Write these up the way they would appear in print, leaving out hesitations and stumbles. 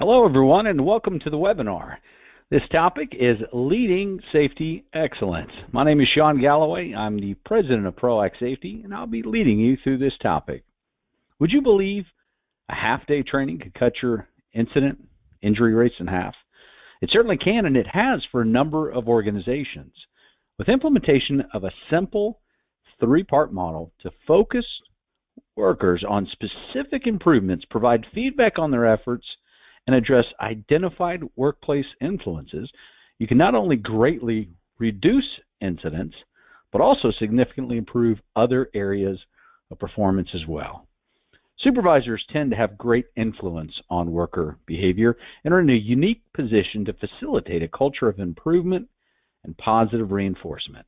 Hello, everyone, and welcome to the webinar. This topic is Leading Safety Excellence. My name is Sean Galloway. I'm the president of ProAct Safety, and I'll be leading you through this topic. Would you believe a half-day training could cut your injury rates in half? It certainly can, and it has for a number of organizations. With implementation of a simple three-part model to focus workers on specific improvements, provide feedback on their efforts, and address identified workplace influences, you can not only greatly reduce incidents, but also significantly improve other areas of performance as well. Supervisors tend to have great influence on worker behavior and are in a unique position to facilitate a culture of improvement and positive reinforcement.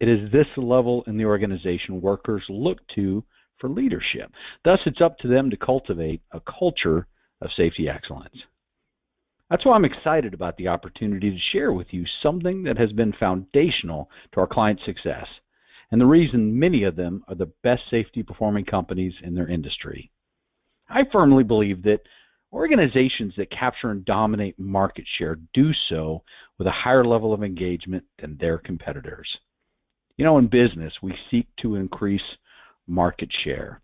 It is this level in the organization workers look to for leadership. Thus, it's up to them to cultivate a culture of safety excellence. That's why I'm excited about the opportunity to share with you something that has been foundational to our clients' success, and the reason many of them are the best safety performing companies in their industry. I firmly believe that organizations that capture and dominate market share do so with a higher level of engagement than their competitors. You know, in business, we seek to increase market share.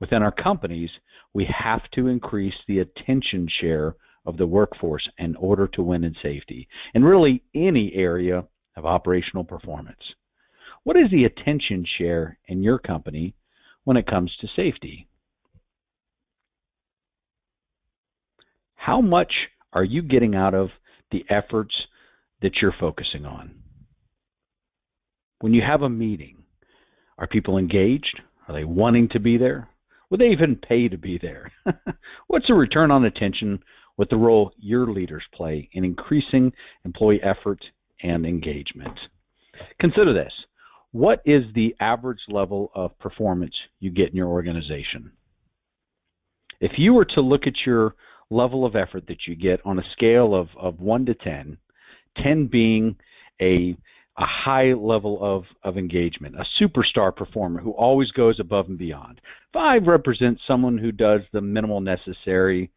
Within our companies, we have to increase the attention share of the workforce in order to win in safety, and really any area of operational performance. What is the attention share in your company when it comes to safety? How much are you getting out of the efforts that you're focusing on? When you have a meeting, are people engaged? Are they wanting to be there? Would they even pay to be there? What's the return on attention with the role your leaders play in increasing employee effort and engagement? Consider this. What is the average level of performance you get in your organization? If you were to look at your level of effort that you get on a scale of 1 to 10, 10 being a high level of engagement, a superstar performer who always goes above and beyond. 5 represents someone who does the minimal necessary,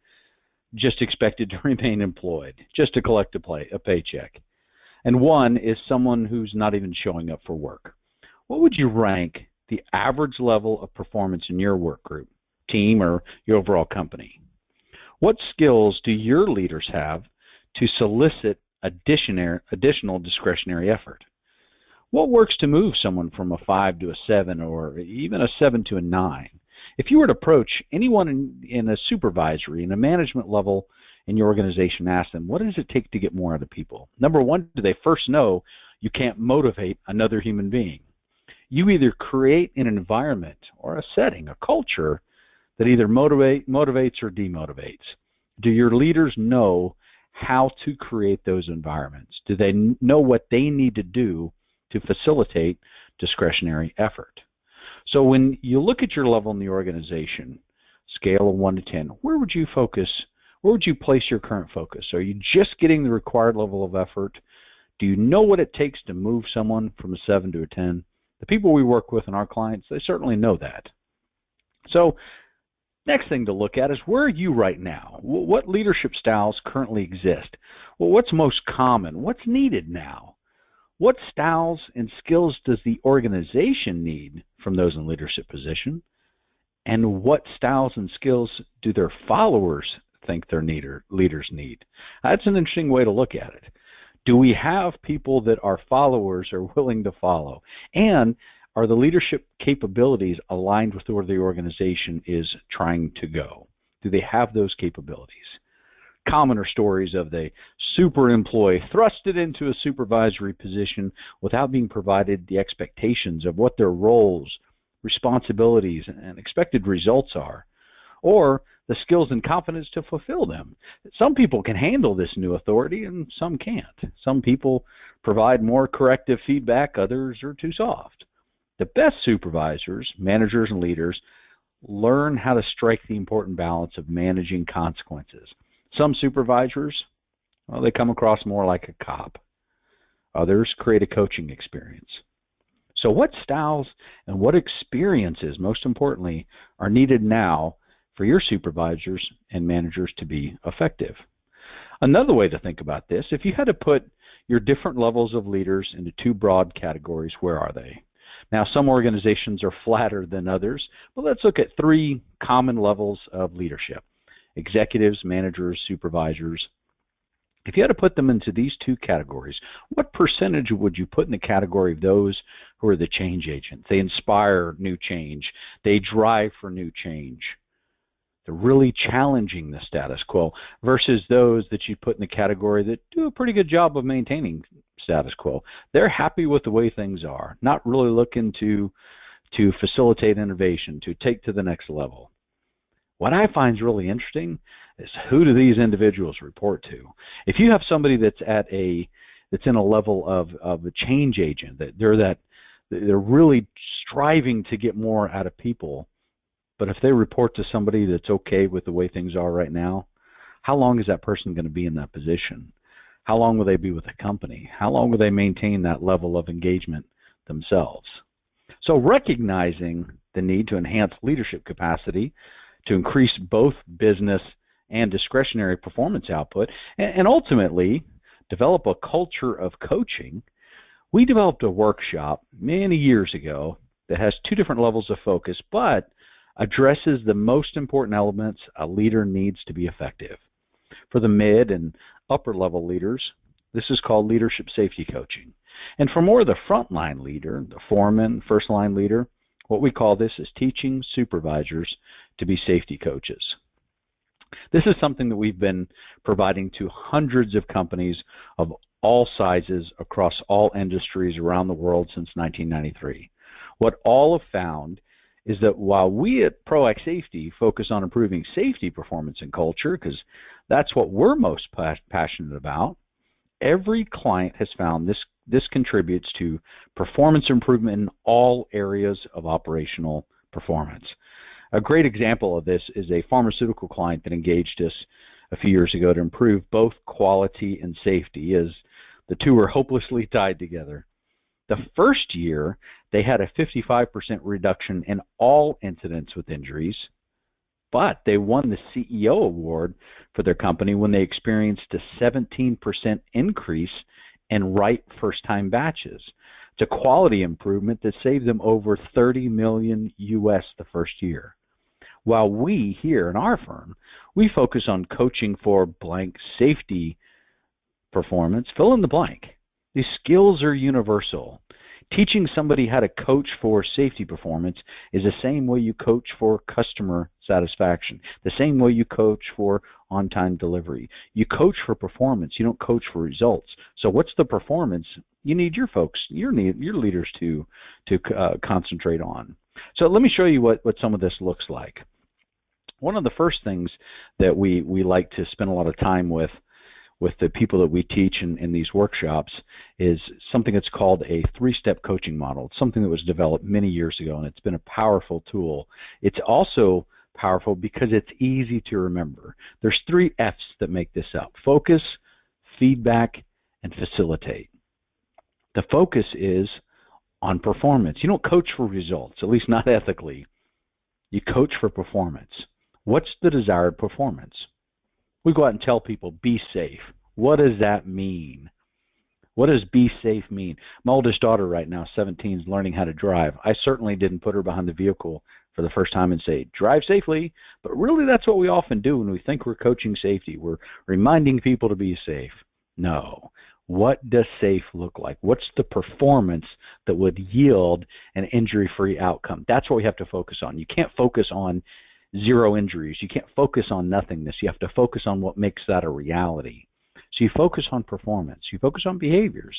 just expected to remain employed, just to collect a paycheck. And 1 is someone who's not even showing up for work. What would you rank the average level of performance in your work group, team, or your overall company? What skills do your leaders have to solicit additional discretionary effort? What works to move someone from a 5 to a 7 or even a 7 to a 9? If you were to approach anyone in a supervisory, in a management level in your organization, ask them, what does it take to get more out of people? Number 1, do they first know you can't motivate another human being? You either create an environment or a setting, a culture that either motivates or demotivates. Do your leaders know how to create those environments? Do they know what they need to do to facilitate discretionary effort? So when you look at your level in the organization, scale of 1 to 10, where would you focus? Where would you place your current focus? Are you just getting the required level of effort? Do you know what it takes to move someone from a 7 to a 10? The people we work with and our clients, they certainly know that. So next thing to look at is, where are you right now? What leadership styles currently exist? Well, what's most common? What's needed now? What styles and skills does the organization need from those in leadership position? And what styles and skills do their followers think their leaders need? That's an interesting way to look at it. Do we have people that our followers are willing to follow? And are the leadership capabilities aligned with where the organization is trying to go? Do they have those capabilities? Common are stories of the super employee thrusted into a supervisory position without being provided the expectations of what their roles, responsibilities, and expected results are, or the skills and confidence to fulfill them. Some people can handle this new authority and some can't. Some people provide more corrective feedback, others are too soft. The best supervisors, managers, and leaders learn how to strike the important balance of managing consequences. Some supervisors, well, they come across more like a cop. Others create a coaching experience. So what styles and what experiences, most importantly, are needed now for your supervisors and managers to be effective. Another way to think about this, if you had to put your different levels of leaders into two broad categories, where are they? Now, some organizations are flatter than others, but let's look at three common levels of leadership: executives, managers, supervisors. If you had to put them into these two categories, what percentage would you put in the category of those who are the change agents? They inspire new change. They drive for new change. They're really challenging the status quo, versus those that you put in the category that do a pretty good job of maintaining status quo. They're happy with the way things are, not really looking to facilitate innovation, to take to the next level. What I find is really interesting is, who do these individuals report to? If you have somebody that's in a level of a change agent, that they're really striving to get more out of people, but if they report to somebody that's okay with the way things are right now, how long is that person going to be in that position? How long will they be with the company? How long will they maintain that level of engagement themselves? So recognizing the need to enhance leadership capacity, to increase both business and discretionary performance output, and ultimately develop a culture of coaching, we developed a workshop many years ago that has two different levels of focus, but addresses the most important elements a leader needs to be effective. For the mid and upper level leaders, this is called leadership safety coaching. And for more of the frontline leader, the foreman, first line leader, what we call this is teaching supervisors to be safety coaches. This is something that we've been providing to hundreds of companies of all sizes across all industries around the world since 1993. What all have found is that while we at ProAct Safety focus on improving safety performance and culture, because that's what we're most passionate about, every client has found this contributes to performance improvement in all areas of operational performance. A great example of this is a pharmaceutical client that engaged us a few years ago to improve both quality and safety, as the two are hopelessly tied together. The first year, they had a 55% reduction in all incidents with injuries, but they won the CEO award for their company when they experienced a 17% increase in right first-time batches. It's a quality improvement that saved them over $30 million US the first year. While we here in our firm, we focus on coaching for blank safety performance, fill in the blank. These skills are universal. Teaching somebody how to coach for safety performance is the same way you coach for customer satisfaction, the same way you coach for on-time delivery. You coach for performance. You don't coach for results. So what's the performance you need your folks, your leaders to concentrate on? So let me show you what some of this looks like. One of the first things that we like to spend a lot of time with the people that we teach in these workshops is something that's called a three-step coaching model. It's something that was developed many years ago, and it's been a powerful tool. It's also powerful because it's easy to remember. There's 3 F's that make this up: focus, feedback, and facilitate. The focus is on performance. You don't coach for results, at least not ethically. You coach for performance. What's the desired performance? We go out and tell people, be safe. What does that mean? What does be safe mean? My oldest daughter right now, 17, is learning how to drive. I certainly didn't put her behind the vehicle for the first time and say, drive safely. But really, that's what we often do when we think we're coaching safety. We're reminding people to be safe. No. What does safe look like? What's the performance that would yield an injury-free outcome? That's what we have to focus on. You can't focus on 0 injuries. You can't focus on nothingness. You have to focus on what makes that a reality. So you focus on performance. You focus on behaviors.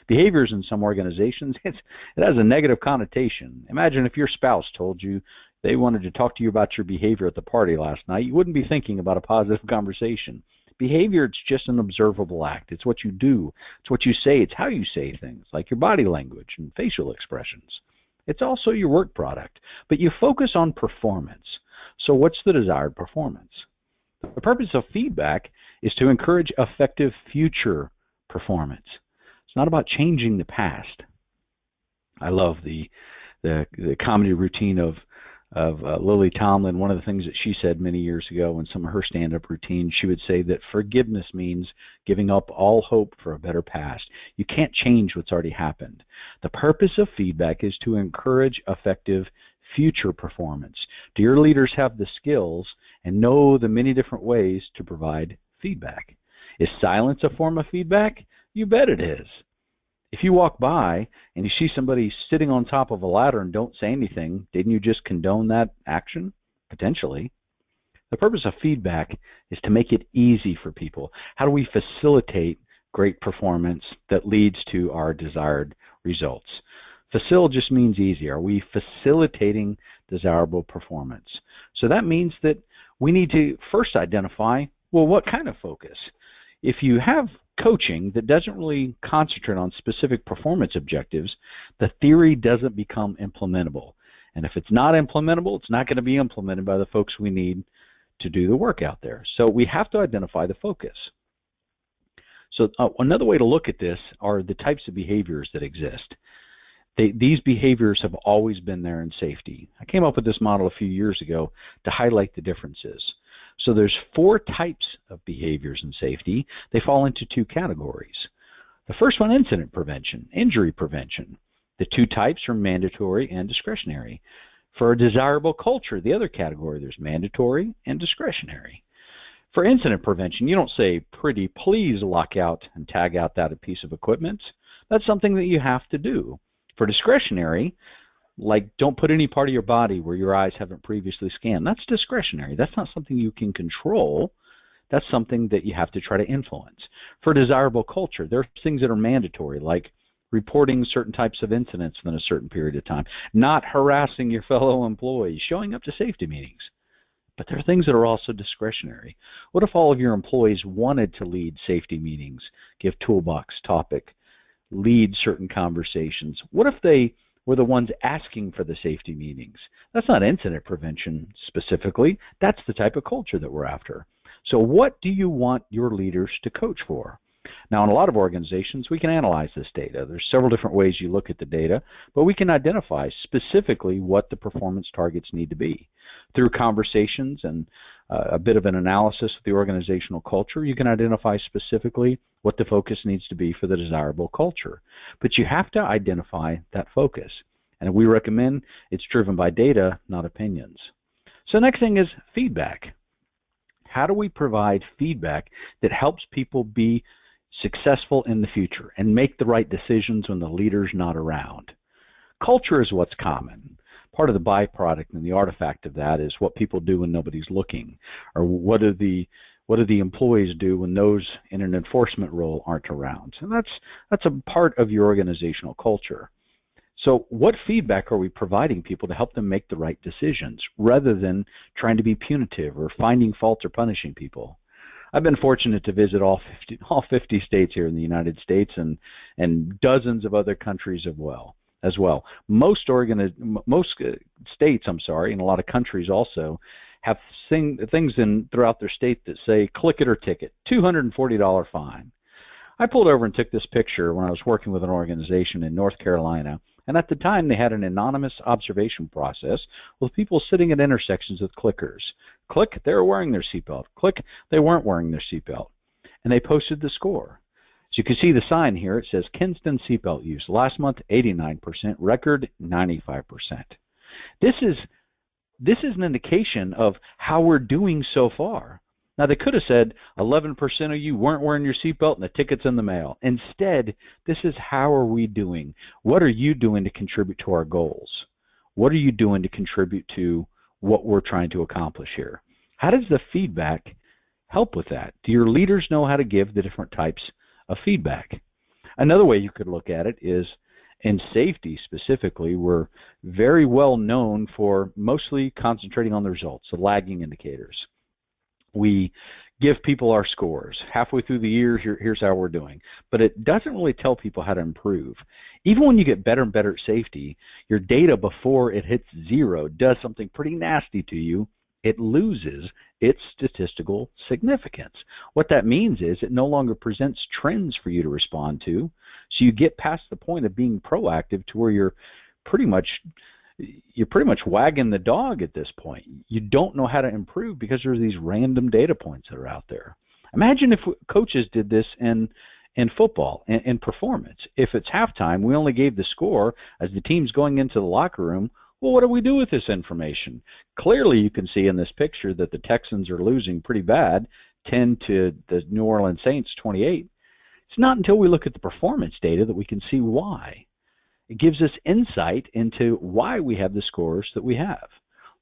Behaviors in some organizations, it has a negative connotation. Imagine if your spouse told you they wanted to talk to you about your behavior at the party last night. You wouldn't be thinking about a positive conversation. Behavior, it's just an observable act. It's what you do. It's what you say. It's how you say things, like your body language and facial expressions. It's also your work product. But you focus on performance. So what's the desired performance? The purpose of feedback is to encourage effective future performance. It's not about changing the past. I love the comedy routine of Lily Tomlin. One of the things that she said many years ago in some of her stand-up routines, she would say that forgiveness means giving up all hope for a better past. You can't change what's already happened. The purpose of feedback is to encourage effective future performance. Do your leaders have the skills and know the many different ways to provide feedback? Is silence a form of feedback? You bet it is. If you walk by and you see somebody sitting on top of a ladder and don't say anything, didn't you just condone that action? Potentially. The purpose of feedback is to make it easy for people. How do we facilitate great performance that leads to our desired results? Facil just means easy. Are we facilitating desirable performance? So that means that we need to first identify, well, what kind of focus? If you have coaching that doesn't really concentrate on specific performance objectives, the theory doesn't become implementable. And if it's not implementable, it's not going to be implemented by the folks we need to do the work out there. So we have to identify the focus. So another way to look at this are the types of behaviors that exist. These behaviors have always been there in safety. I came up with this model a few years ago to highlight the differences. So there's 4 types of behaviors in safety. They fall into 2 categories. The first one, incident prevention, injury prevention. The 2 types are mandatory and discretionary. For a desirable culture, the other category, there's mandatory and discretionary. For incident prevention, you don't say, pretty please lock out and tag out that piece of equipment. That's something that you have to do. For discretionary, like don't put any part of your body where your eyes haven't previously scanned. That's discretionary. That's not something you can control. That's something that you have to try to influence. For desirable culture, there are things that are mandatory, like reporting certain types of incidents within a certain period of time, not harassing your fellow employees, showing up to safety meetings. But there are things that are also discretionary. What if all of your employees wanted to lead safety meetings, give toolbox topic, lead certain conversations? What if they were the ones asking for the safety meetings? That's not incident prevention specifically. That's the type of culture that we're after. So what do you want your leaders to coach for? Now, in a lot of organizations, we can analyze this data. There's several different ways you look at the data, but we can identify specifically what the performance targets need to be. Through conversations and a bit of an analysis of the organizational culture, you can identify specifically what the focus needs to be for the desirable culture. But you have to identify that focus. And we recommend it's driven by data, not opinions. So next thing is feedback. How do we provide feedback that helps people be successful in the future and make the right decisions when the leader's not around? Culture is what's common. Part of the byproduct and the artifact of that is what people do when nobody's looking, or what do the employees do when those in an enforcement role aren't around. And that's a part of your organizational culture. So what feedback are we providing people to help them make the right decisions rather than trying to be punitive or finding fault or punishing people? I've been fortunate to visit all 50 states here in the United States and dozens of other countries as well. Most states, and a lot of countries also, have things throughout their state that say click it or ticket, $240 fine. I pulled over and took this picture when I was working with an organization in North Carolina, and at the time they had an anonymous observation process with people sitting at intersections with clickers. Click, they were wearing their seatbelt. Click, they weren't wearing their seatbelt. And they posted the score. So you can see the sign here. It says Kinston seatbelt use. Last month, 89%. Record, 95%. This is an indication of how we're doing so far. Now, they could have said 11% of you weren't wearing your seatbelt and the ticket's in the mail. Instead, this is how are we doing? What are you doing to contribute to our goals? What are you doing to contribute to what we're trying to accomplish here? How does the feedback help with that? Do your leaders know how to give the different types of feedback? Another way you could look at it is in safety specifically, we're very well known for mostly concentrating on the results, the lagging indicators. We give people our scores. Halfway through the year, here's how we're doing. But it doesn't really tell people how to improve. Even when you get better and better at safety, your data before it hits 0 does something pretty nasty to you. It loses its statistical significance. What that means is it no longer presents trends for you to respond to. So you get past the point of being proactive to where you're pretty much you're pretty much wagging the dog at this point. You don't know how to improve because there's these random data points that are out there. Imagine if coaches did this in football, in performance. If it's halftime, we only gave the score as the team's going into the locker room. Well, what do we do with this information? Clearly, you can see in this picture that the Texans are losing pretty bad, 10 to the New Orleans Saints, 28. It's not until we look at the performance data that we can see why. It gives us insight into why we have the scores that we have.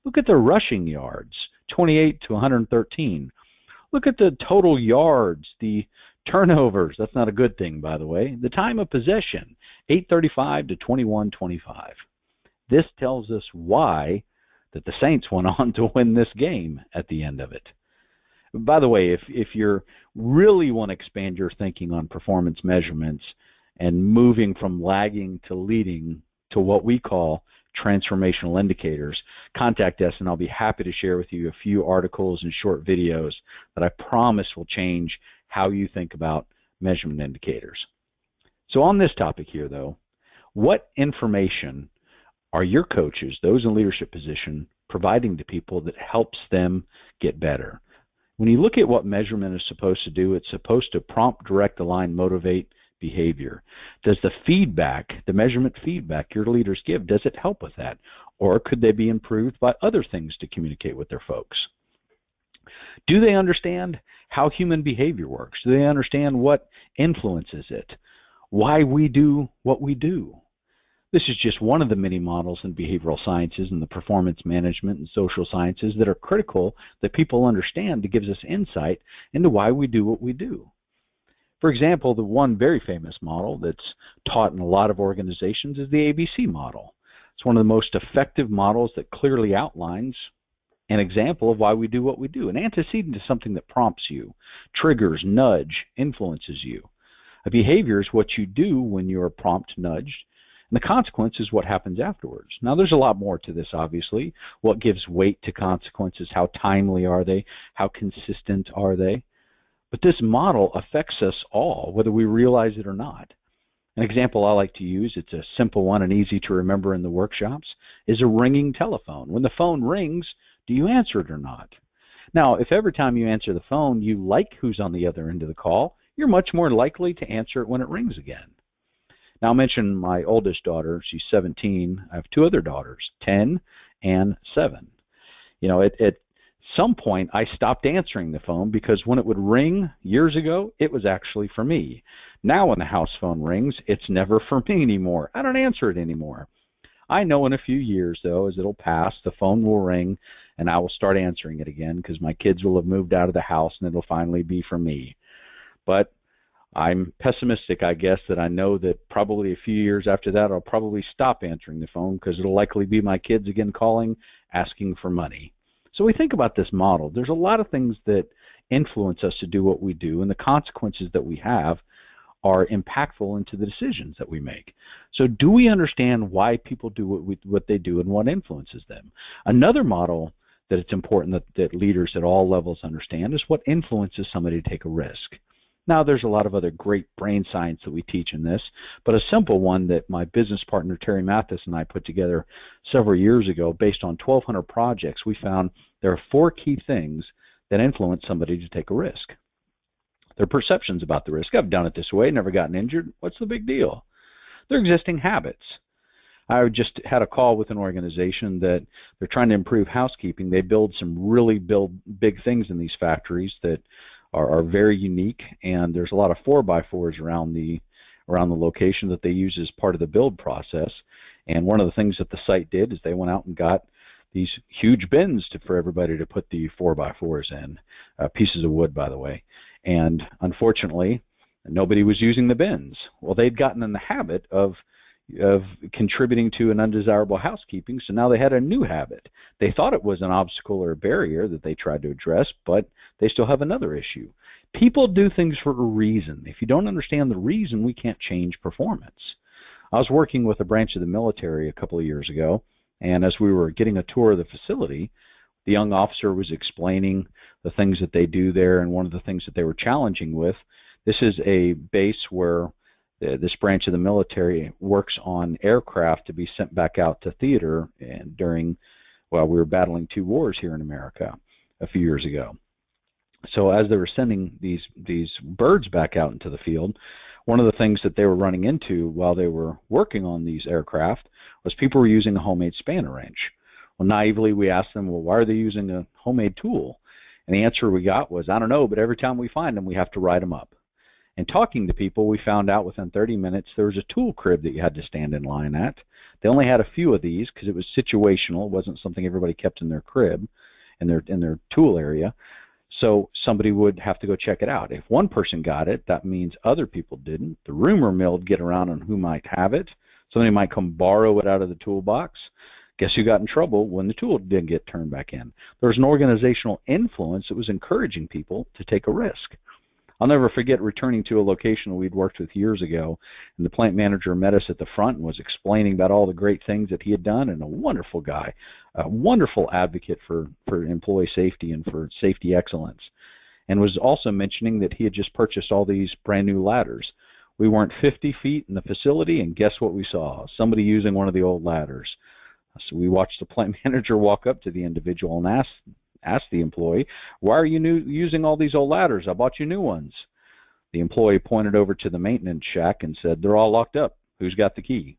Look at the rushing yards, 28 to 113. Look at the total yards, the turnovers. That's not a good thing, by the way. The time of possession, 8:35 to 21:25. This tells us why that the Saints went on to win this game at the end of it. By the way, if you really want to expand your thinking on performance measurements and moving from lagging to leading to what we call transformational indicators, contact us and I'll be happy to share with you a few articles and short videos that I promise will change how you think about measurement indicators. So on this topic here, though, what information are your coaches, those in leadership position, providing to people that helps them get better? When you look at what measurement is supposed to do, it's supposed to prompt, direct, align, motivate behavior. Does the feedback, the measurement feedback your leaders give, does it help with that? Or could they be improved by other things to communicate with their folks? Do they understand how human behavior works? Do they understand what influences it? Why we do what we do? This is just one of the many models in behavioral sciences and the performance management and social sciences that are critical that people understand to give us insight into why we do what we do. For example, the one very famous model that's taught in a lot of organizations is the ABC model. It's one of the most effective models that clearly outlines an example of why we do what we do. An antecedent is something that prompts you, triggers, nudge, influences you. A behavior is what you do when you're prompt, nudged, and the consequence is what happens afterwards. Now, there's a lot more to this, obviously. What gives weight to consequences? How timely are they? How consistent are they? But this model affects us all, whether we realize it or not. An example I like to use, it's a simple one and easy to remember in the workshops, is a ringing telephone. When the phone rings, do you answer it or not? Now, if every time you answer the phone you like who's on the other end of the call, you're much more likely to answer it when it rings again. Now, I'll mention my oldest daughter. She's 17. I have two other daughters, 10 and 7. You know, at some point, I stopped answering the phone because when it would ring years ago, it was actually for me. Now when the house phone rings, it's never for me anymore. I don't answer it anymore. I know in a few years, though, as it'll pass, the phone will ring and I will start answering it again because my kids will have moved out of the house and it'll finally be for me. But I'm pessimistic, I guess, that I know that probably a few years after that, I'll probably stop answering the phone because it'll likely be my kids again calling, asking for money. So we think about this model. There's a lot of things that influence us to do what we do, and the consequences that we have are impactful into the decisions that we make. So do we understand why people do what they do and what influences them? Another model that it's important that leaders at all levels understand is what influences somebody to take a risk. Now, there's a lot of other great brain science that we teach in this, but a simple one that my business partner, Terry Mathis, and I put together several years ago, based on 1,200 projects, we found there are 4 key things that influence somebody to take a risk. Their perceptions about the risk. I've done it this way, never gotten injured. What's the big deal? Their existing habits. I just had a call with an organization that they're trying to improve housekeeping. They build some really big things in these factories that are very unique, and there's a lot of 4x4s around the location that they use as part of the build process. And one of the things that the site did is they went out and got these huge bins for everybody to put the 4x4s in, pieces of wood, by the way. And unfortunately, nobody was using the bins. Well, they'd gotten in the habit of contributing to an undesirable housekeeping, so now they had a new habit. They thought it was an obstacle or a barrier that they tried to address, but they still have another issue. People do things for a reason. If you don't understand the reason, we can't change performance. I was working with a branch of the military a couple of years ago, and as we were getting a tour of the facility, the young officer was explaining the things that they do there, and one of the things that they were challenging with, this is a base where This branch of the military works on aircraft to be sent back out to theater and while we were battling 2 wars here in America a few years ago. So as they were sending these birds back out into the field, one of the things that they were running into while they were working on these aircraft was people were using a homemade spanner wrench. Well, naively we asked them, well, why are they using a homemade tool? And the answer we got was, I don't know, but every time we find them, we have to write them up. And talking to people, we found out within 30 minutes there was a tool crib that you had to stand in line at. They only had a few of these because it was situational. It wasn't something everybody kept in their crib, in their tool area. So somebody would have to go check it out. If one person got it, that means other people didn't. The rumor mill would get around on who might have it. Somebody might come borrow it out of the toolbox. Guess who got in trouble when the tool didn't get turned back in? There was an organizational influence that was encouraging people to take a risk. I'll never forget returning to a location we'd worked with years ago, and the plant manager met us at the front and was explaining about all the great things that he had done, and a wonderful guy, a wonderful advocate for employee safety and for safety excellence, and was also mentioning that he had just purchased all these brand new ladders. We weren't 50 feet in the facility, and guess what we saw? Somebody using one of the old ladders. So we watched the plant manager walk up to the individual and ask the employee, why are you using all these old ladders? I bought you new ones. The employee pointed over to the maintenance shack and said, they're all locked up. Who's got the key?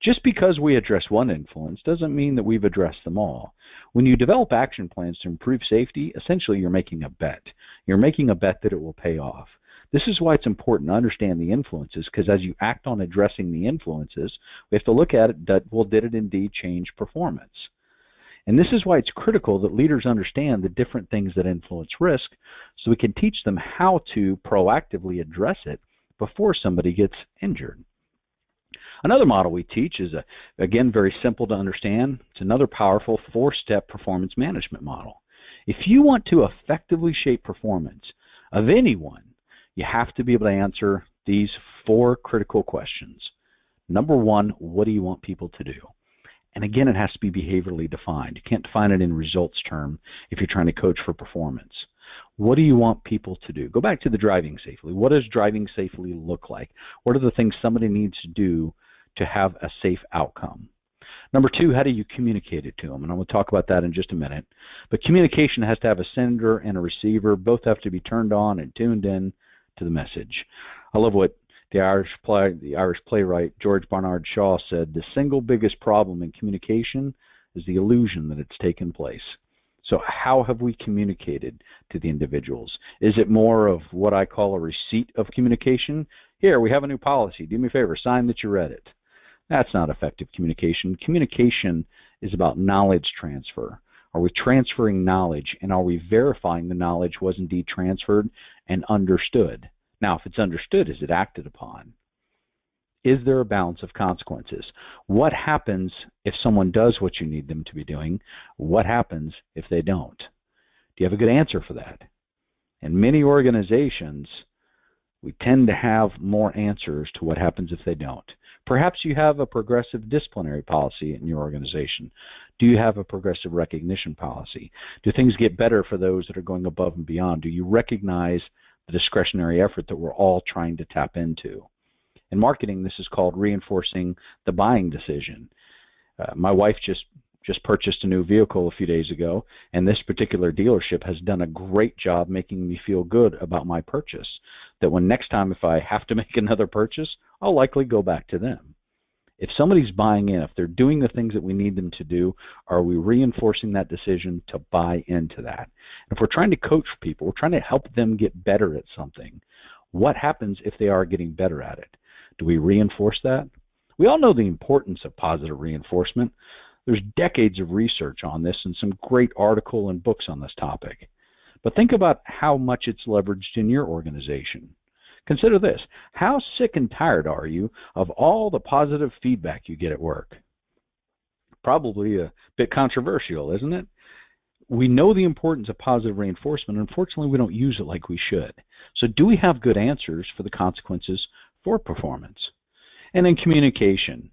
Just because we address one influence doesn't mean that we've addressed them all. When you develop action plans to improve safety, essentially you're making a bet. You're making a bet that it will pay off. This is why it's important to understand the influences, because as you act on addressing the influences, we have to look at it that, well, did it indeed change performance? And this is why it's critical that leaders understand the different things that influence risk so we can teach them how to proactively address it before somebody gets injured. Another model we teach is, again, very simple to understand. It's another powerful 4-step performance management model. If you want to effectively shape performance of anyone, you have to be able to answer these 4 critical questions. Number 1, what do you want people to do? And again, it has to be behaviorally defined. You can't define it in results term if you're trying to coach for performance. What do you want people to do? Go back to the driving safely. What does driving safely look like? What are the things somebody needs to do to have a safe outcome? Number 2, how do you communicate it to them? And I'm going to talk about that in just a minute. But communication has to have a sender and a receiver. Both have to be turned on and tuned in to the message. I love what the Irish playwright George Bernard Shaw said, the single biggest problem in communication is the illusion that it's taken place. So how have we communicated to the individuals? Is it more of what I call a receipt of communication? Here, we have a new policy. Do me a favor, sign that you read it. That's not effective communication. Communication is about knowledge transfer. Are we transferring knowledge, and are we verifying the knowledge was indeed transferred and understood? Now, if it's understood, is it acted upon? Is there a balance of consequences? What happens if someone does what you need them to be doing? What happens if they don't? Do you have a good answer for that? In many organizations, we tend to have more answers to what happens if they don't. Perhaps you have a progressive disciplinary policy in your organization. Do you have a progressive recognition policy? Do things get better for those that are going above and beyond? Do you recognize the discretionary effort that we're all trying to tap into? In marketing, this is called reinforcing the buying decision. My wife just purchased a new vehicle a few days ago, and this particular dealership has done a great job making me feel good about my purchase, that when next time if I have to make another purchase, I'll likely go back to them. If somebody's buying in, if they're doing the things that we need them to do, are we reinforcing that decision to buy into that? If we're trying to coach people, we're trying to help them get better at something, what happens if they are getting better at it? Do we reinforce that? We all know the importance of positive reinforcement. There's decades of research on this and some great articles and books on this topic. But think about how much it's leveraged in your organization. Consider this. How sick and tired are you of all the positive feedback you get at work? Probably a bit controversial, isn't it? We know the importance of positive reinforcement. Unfortunately, we don't use it like we should. So do we have good answers for the consequences for performance? And in communication,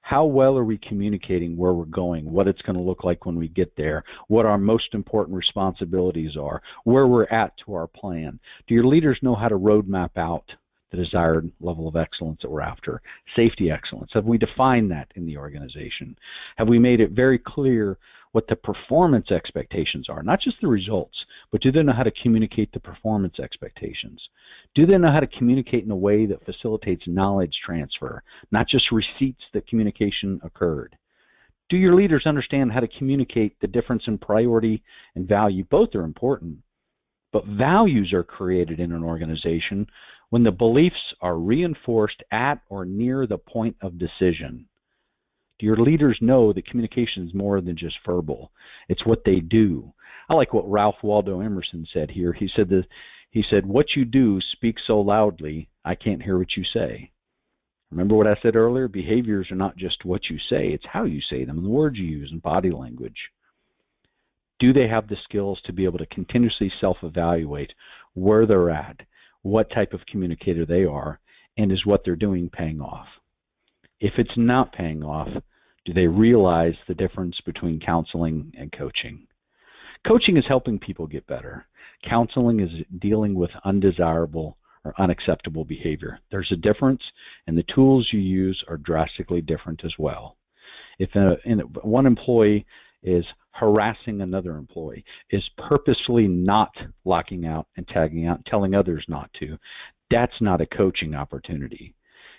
how well are we communicating where we're going, what it's going to look like when we get there, what our most important responsibilities are, where we're at to our plan? Do your leaders know how to roadmap out the desired level of excellence that we're after? Safety excellence. Have we defined that in the organization? Have we made it very clear what the performance expectations are? Not just the results, but do they know how to communicate the performance expectations? Do they know how to communicate in a way that facilitates knowledge transfer, not just receipts that communication occurred? Do your leaders understand how to communicate the difference in priority and value? Both are important, but values are created in an organization when the beliefs are reinforced at or near the point of decision. Do your leaders know that communication is more than just verbal? It's what they do. I like what Ralph Waldo Emerson said here. He said, what you do speaks so loudly, I can't hear what you say. Remember what I said earlier? Behaviors are not just what you say, it's how you say them and the words you use and body language. Do they have the skills to be able to continuously self-evaluate where they're at, what type of communicator they are, and is what they're doing paying off? If it's not paying off, do they realize the difference between counseling and coaching? Coaching is helping people get better. Counseling is dealing with undesirable or unacceptable behavior. There's a difference, and the tools you use are drastically different as well. If one employee is harassing another employee, is purposefully not locking out and tagging out, and telling others not to, that's not a coaching opportunity.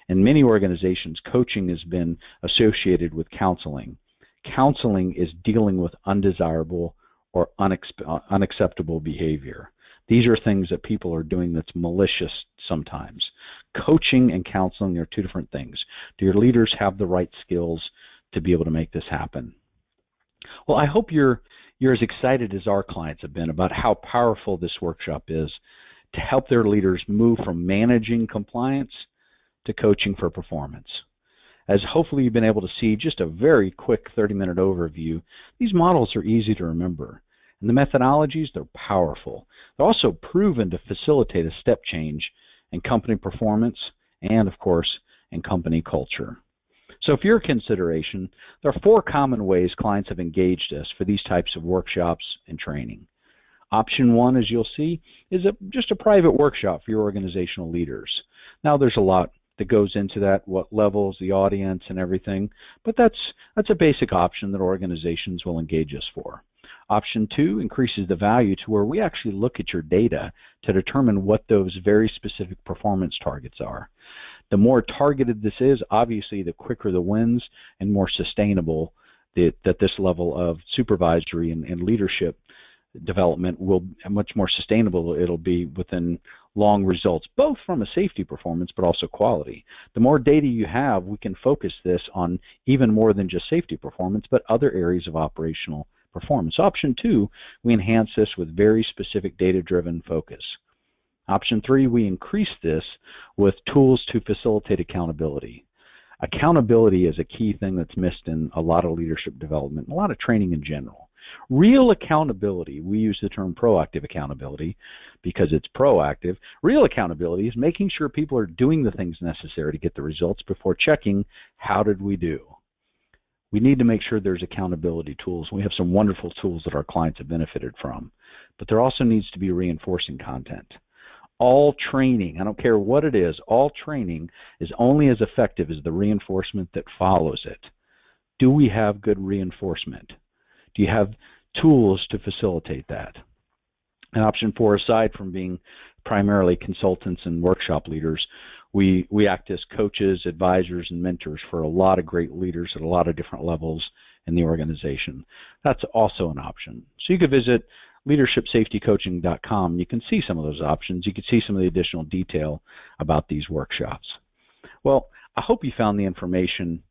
In many organizations, coaching has been associated with counseling. Counseling is dealing with undesirable or unacceptable behavior. These are things that people are doing that's malicious sometimes. Coaching and counseling are two different things. Do your leaders have the right skills to be able to make this happen? Well, I hope you're as excited as our clients have been about how powerful this workshop is to help their leaders move from managing compliance to coaching for performance. As hopefully you've been able to see just a very quick 30-minute overview, these models are easy to remember. And the methodologies, they're powerful. They're also proven to facilitate a step change in company performance and, of course, in company culture. So for your consideration, there are 4 common ways clients have engaged us for these types of workshops and training. Option 1, as you'll see, is just a private workshop for your organizational leaders. Now, there's a lot that goes into that, what levels, the audience, and everything, but that's a basic option that organizations will engage us for. Option 2 increases the value to where we actually look at your data to determine what those very specific performance targets are. The more targeted this is, obviously, the quicker the wins and more sustainable that this level of supervisory and leadership development will, much more sustainable it'll be within long results, both from a safety performance but also quality. The more data you have, we can focus this on even more than just safety performance, but other areas of operational performance. Option 2, we enhance this with very specific data-driven focus. Option 3, we increase this with tools to facilitate accountability. Accountability is a key thing that's missed in a lot of leadership development, a lot of training in general. Real accountability, we use the term proactive accountability because it's proactive. Real accountability is making sure people are doing the things necessary to get the results before checking, how did we do? We need to make sure there's accountability tools. We have some wonderful tools that our clients have benefited from, but there also needs to be reinforcing content. All training, I don't care what it is, all training is only as effective as the reinforcement that follows it. Do we have good reinforcement? Do you have tools to facilitate that? And option 4, aside from being primarily consultants and workshop leaders, we act as coaches, advisors, and mentors for a lot of great leaders at a lot of different levels in the organization. That's also an option. So you could visit leadershipsafetycoaching.com. You can see some of those options. You can see some of the additional detail about these workshops. Well, I hope you found the information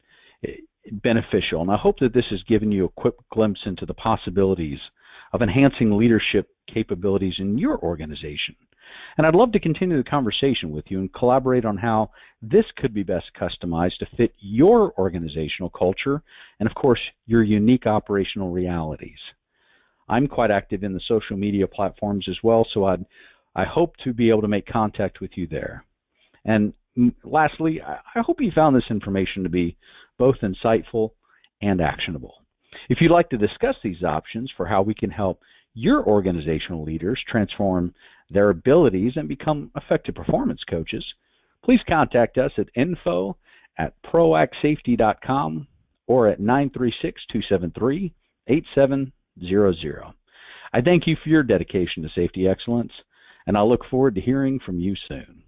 beneficial, and I hope that this has given you a quick glimpse into the possibilities of enhancing leadership capabilities in your organization. And I'd love to continue the conversation with you and collaborate on how this could be best customized to fit your organizational culture and, of course, your unique operational realities. I'm quite active in the social media platforms as well, so I hope to be able to make contact with you there. And lastly, I hope you found this information to be both insightful and actionable. If you'd like to discuss these options for how we can help your organizational leaders transform their abilities and become effective performance coaches, please contact us at info@proactsafety.com or at 936-273-8700. I thank you for your dedication to safety excellence, and I look forward to hearing from you soon.